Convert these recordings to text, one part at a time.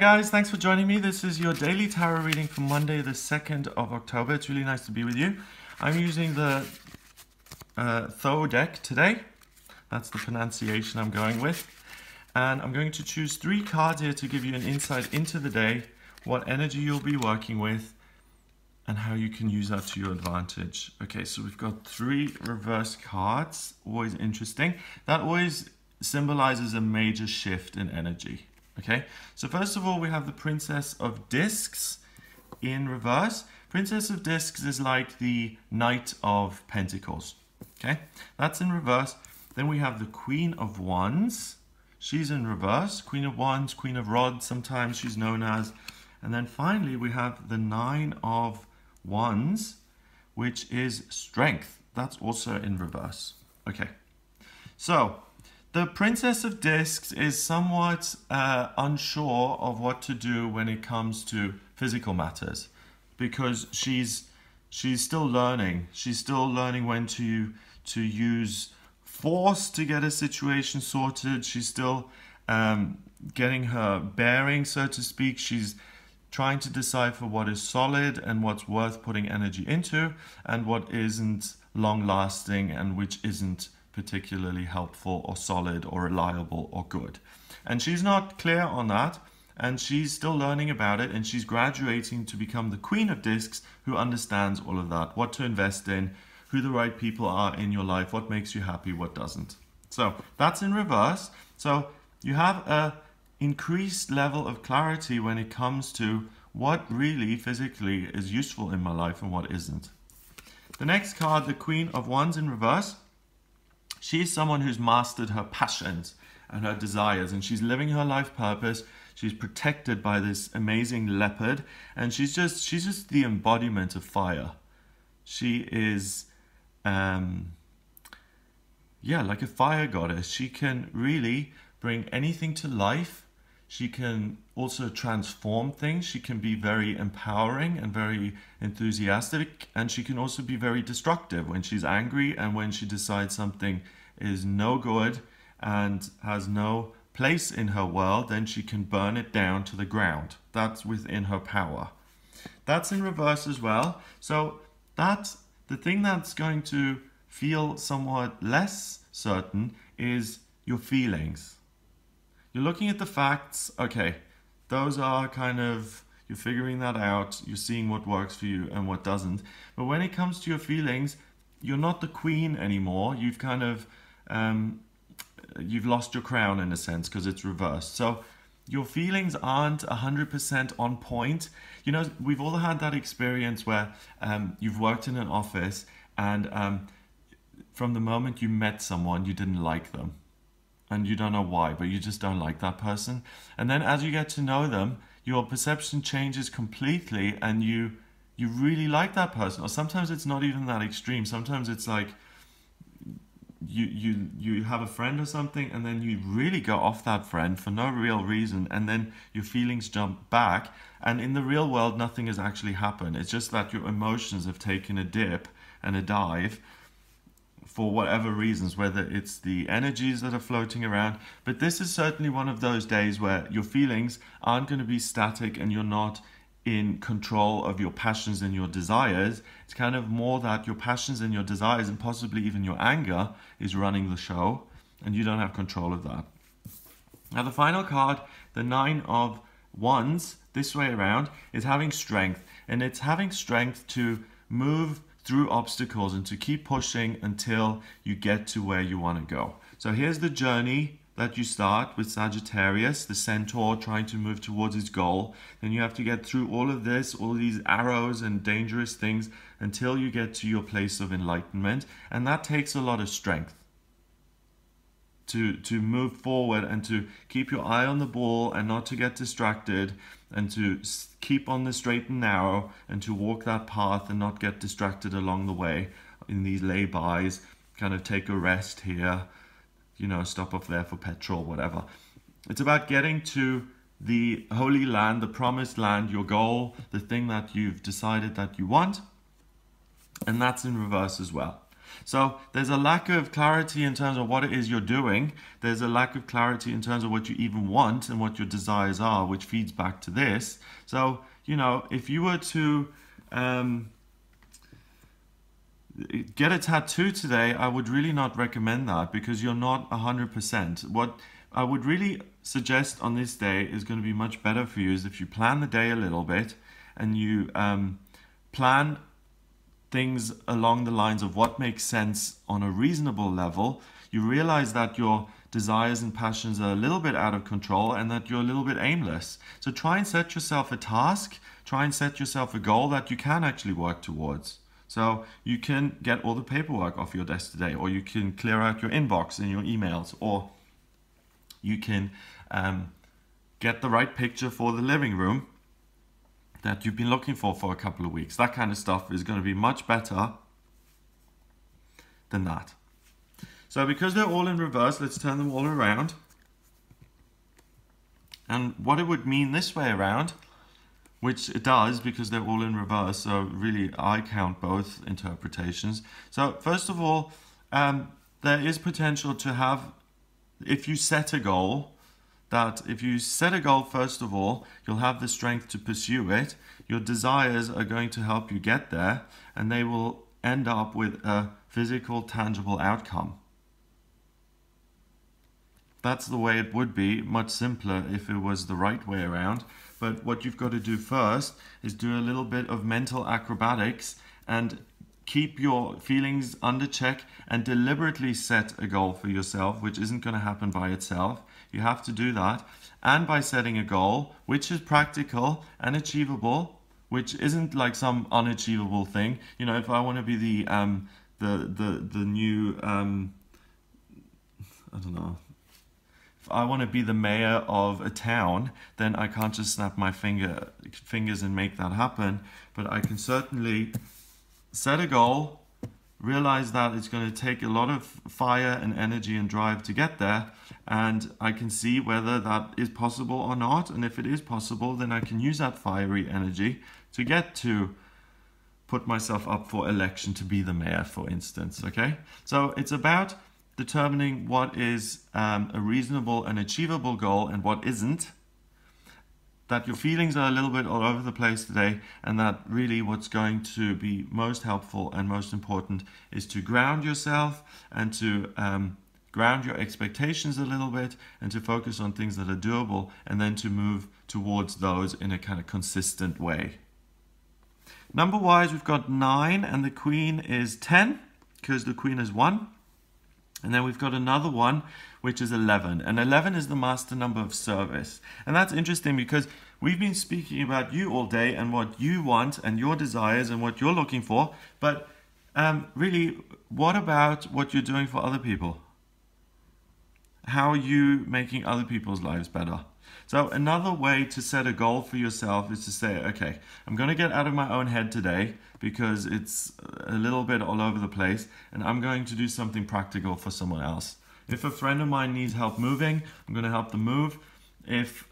guys, thanks for joining me. This is your daily tarot reading for Monday the 2nd of October. It's really nice to be with you. I'm using the Tho deck today. That's the pronunciation I'm going with. And I'm going to choose 3 cards here to give you an insight into the day, what energy you'll be working with, and how you can use that to your advantage. Okay, so we've got 3 reverse cards, always interesting. That always symbolizes a major shift in energy. Okay, so first of all, we have the Princess of Discs in reverse. Princess of Discs is like the Knight of Pentacles. Okay, that's in reverse. Then we have the Queen of Wands. She's in reverse. Queen of Wands, Queen of Rods, sometimes she's known as. And then finally, we have the Nine of Wands, which is Strength. That's also in reverse. Okay, so the Princess of Discs is somewhat unsure of what to do when it comes to physical matters, because she's still learning. She's still learning when to use force to get a situation sorted. She's still getting her bearing, so to speak. She's trying to decipher what is solid and what's worth putting energy into, and what isn't long-lasting and which isn't particularly helpful or solid or reliable or good. And she's not clear on that, and she's still learning about it, and she's graduating to become the Queen of Discs, who understands all of that, what to invest in, who the right people are in your life, what makes you happy, what doesn't. So that's in reverse. So you have a increased level of clarity when it comes to what really physically is useful in my life and what isn't. The next card, the Queen of Wands in reverse. She's someone who's mastered her passions and her desires, and she's living her life purpose. She's protected by this amazing leopard, and she's just the embodiment of fire. She is, like a fire goddess. She can really bring anything to life. She can also transform things. She can be very empowering and very enthusiastic, and she can also be very destructive when she's angry and when she decides something is no good and has no place in her world. Then she can burn it down to the ground. That's within her power. That's in reverse as well. So that's the thing that's going to feel somewhat less certain is your feelings. You're looking at the facts, okay, those are kind of, you're figuring that out, you're seeing what works for you and what doesn't. But when it comes to your feelings, you're not the queen anymore. You've kind of, you've lost your crown in a sense, because it's reversed. So your feelings aren't 100% on point. You know, we've all had that experience where you've worked in an office, and from the moment you met someone, you didn't like them. And you don't know why, but you just don't like that person. And then as you get to know them, your perception changes completely, and you really like that person. Or sometimes it's not even that extreme. Sometimes it's like you have a friend or something, and then you really go off that friend for no real reason, and then your feelings jump back. And in the real world, nothing has actually happened. It's just that your emotions have taken a dip and a dive for whatever reasons, whether it's the energies that are floating around. But this is certainly one of those days where your feelings aren't going to be static and you're not in control of your passions and your desires. It's kind of more that your passions and your desires, and possibly even your anger, is running the show, and you don't have control of that. Now the final card, the Nine of Wands, this way around, is having strength. And it's having strength to move through obstacles and to keep pushing until you get to where you want to go. So here's the journey that you start with Sagittarius, the centaur trying to move towards his goal. Then you have to get through all of this, all these arrows and dangerous things, until you get to your place of enlightenment. And that takes a lot of strength to move forward and to keep your eye on the ball and not to get distracted, and to keep on the straight and narrow, and to walk that path and not get distracted along the way in these laybys, kind of take a rest here, you know, stop off there for petrol, whatever. It's about getting to the Holy Land, the Promised Land, your goal, the thing that you've decided that you want, and that's in reverse as well. So there's a lack of clarity in terms of what it is you're doing. There's a lack of clarity in terms of what you even want and what your desires are, which feeds back to this. So, you know, if you were to get a tattoo today, I would really not recommend that because you're not 100%. What I would really suggest on this day is going to be much better for you is if you plan the day a little bit and you plan things along the lines of what makes sense on a reasonable level. You realize that your desires and passions are a little bit out of control and that you're a little bit aimless. So try and set yourself a task, try and set yourself a goal that you can actually work towards. So you can get all the paperwork off your desk today, or you can clear out your inbox and your emails, or you can get the right picture for the living room that you've been looking for a couple of weeks. That kind of stuff is going to be much better than that. So because they're all in reverse, let's turn them all around. And what it would mean this way around, which it does because they're all in reverse, so really I count both interpretations. So first of all, there is potential to have, if you set a goal, that if you set a goal first of all, you'll have the strength to pursue it. Your desires are going to help you get there, and they will end up with a physical, tangible outcome. That's the way it would be, much simpler if it was the right way around. But what you've got to do first is do a little bit of mental acrobatics and keep your feelings under check and deliberately set a goal for yourself, which isn't going to happen by itself. You have to do that. And by setting a goal, which is practical and achievable, which isn't like some unachievable thing. You know, if I want to be the new, I don't know, if I want to be the mayor of a town, then I can't just snap my fingers and make that happen. But I can certainly set a goal, realize that it's going to take a lot of fire and energy and drive to get there, and I can see whether that is possible or not. And if it is possible, then I can use that fiery energy to get to put myself up for election to be the mayor, for instance. Okay, so it's about determining what is a reasonable and achievable goal and what isn't. That your feelings are a little bit all over the place today, and that really what's going to be most helpful and most important is to ground yourself and to ground your expectations a little bit and to focus on things that are doable, and then to move towards those in a kind of consistent way. Number wise, we've got 9 and the queen is 10 because the queen is 1. And then we've got another one, which is 11. And 11 is the master number of service. And that's interesting because we've been speaking about you all day and what you want and your desires and what you're looking for. But really, what about what you're doing for other people? How are you making other people's lives better? So another way to set a goal for yourself is to say, okay, I'm going to get out of my own head today because it's a little bit all over the place, and I'm going to do something practical for someone else. If a friend of mine needs help moving, I'm going to help them move. If,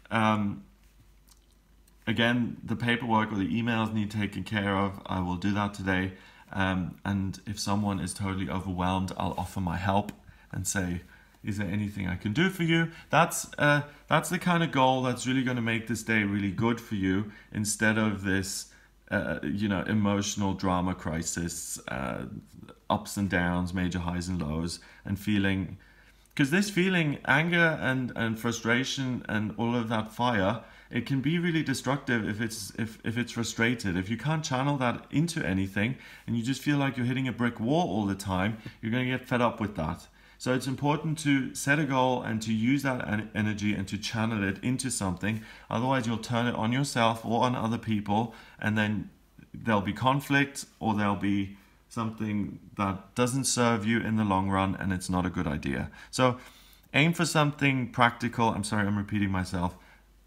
again, the paperwork or the emails need taken care of, I will do that today. And if someone is totally overwhelmed, I'll offer my help and say, is there anything I can do for you? That's the kind of goal that's really going to make this day really good for you, instead of this, emotional drama crisis, ups and downs, major highs and lows, and feeling, because this feeling, anger and frustration and all of that fire, it can be really destructive if it's frustrated. If you can't channel that into anything and you just feel like you're hitting a brick wall all the time, you're going to get fed up with that. So it's important to set a goal and to use that energy and to channel it into something. Otherwise, you'll turn it on yourself or on other people, and then there'll be conflict or there'll be something that doesn't serve you in the long run, and it's not a good idea. So aim for something practical. I'm sorry, I'm repeating myself.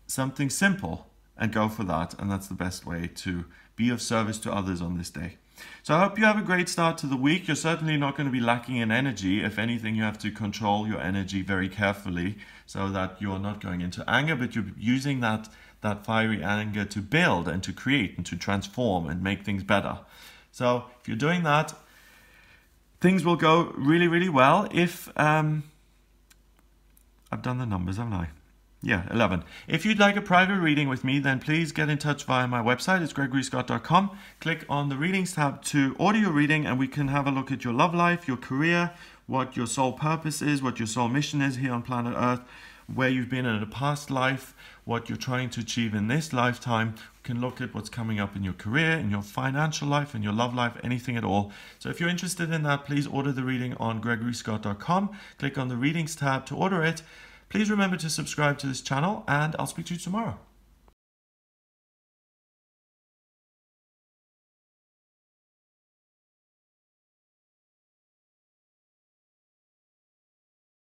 Something simple, and go for that. And that's the best way to be of service to others on this day. So I hope you have a great start to the week. You're certainly not going to be lacking in energy. If anything, you have to control your energy very carefully so that you're not going into anger, but you're using that fiery anger to build and to create and to transform and make things better. So if you're doing that, things will go really, really well if I've done the numbers, haven't I? Yeah, 11. If you'd like a private reading with me, then please get in touch via my website. It's gregoryscott.com. Click on the readings tab to order your reading, and we can have a look at your love life, your career, what your soul purpose is, what your soul mission is here on planet Earth, where you've been in a past life, what you're trying to achieve in this lifetime. We can look at what's coming up in your career, in your financial life, in your love life, anything at all. So if you're interested in that, please order the reading on gregoryscott.com. Click on the readings tab to order it. Please remember to subscribe to this channel, and I'll speak to you tomorrow.